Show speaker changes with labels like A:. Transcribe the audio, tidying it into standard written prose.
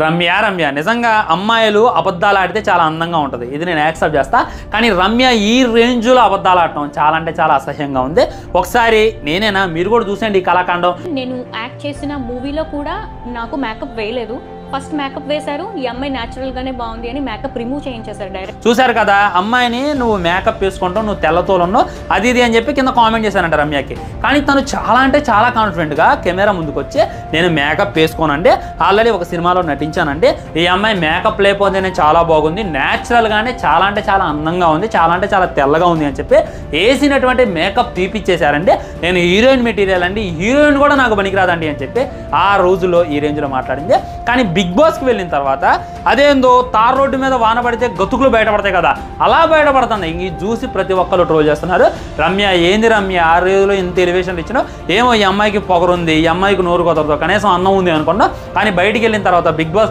A: రమ్య నిజంగా అమ్మాయిలు అబద్ధాలు ఆడితే చాలా అందంగా ఉంటుంది, ఇది నేను యాక్సెప్ట్ చేస్తా. కానీ రమ్య ఈ రేంజ్లో అబద్ధాలు ఆడటం చాలా అంటే చాలా అసహ్యంగా ఉంది. ఒకసారి నేనేనా, మీరు కూడా చూసేయండి ఈ కళాఖండం.
B: నేను యాక్ట్ చేసిన మూవీలో కూడా నాకు మేకప్ వేయలేదు, ఫస్ట్ మేకప్ వేశారు. ఈ అమ్మాయి న్యాచురల్ గానే బాగుంది అని మేకప్ రిమూవ్ చేయించేశారు డైరెక్ట్.
A: చూశారు కదా, అమ్మాయిని నువ్వు మేకప్ వేసుకుంటావు, నువ్వు తెల్లతోలున్నావు అది ఇది అని చెప్పి కింద కామెంట్ చేశానంట రమ్యకి. కానీ తను చాలా అంటే చాలా కాన్ఫిడెంట్గా కెమెరా ముందుకు వచ్చి నేను మేకప్ వేసుకోనండి, ఆల్రెడీ ఒక సినిమాలో నటించానండి, ఈ అమ్మాయి మేకప్ లేకపోతేనే చాలా బాగుంది, న్యాచురల్గానే చాలా అంటే చాలా అందంగా ఉంది, చాలా అంటే చాలా తెల్లగా ఉంది అని చెప్పి వేసినటువంటి మేకప్ తీపిచ్చేశారండి. నేను హీరోయిన్ మెటీరియల్ అండి, హీరోయిన్ కూడా నాకు పనికిరాదండి అని చెప్పి ఆ రోజుల్లో ఈ రేంజ్లో మాట్లాడింది. కానీ బిగ్ బాస్కి వెళ్ళిన తర్వాత అదేందో తార్ రోడ్డు మీద వాన పడితే గతుకులు బయటపడతాయి కదా, అలా బయటపడుతుంది. ఇంక చూసి ప్రతి ఒక్కరు ట్రోల్ చేస్తున్నారు. రమ్య ఏంది రమ్య, ఆ రోజులో ఇంత ఎలివేషన్లు ఇచ్చినావు, ఏమో ఈ అమ్మాయికి పొగరుంది, ఈ అమ్మాయికి నోరు కుదరదు, కనీసం అన్నం ఉంది అనుకున్నా. కానీ బయటికి వెళ్ళిన తర్వాత బిగ్ బాస్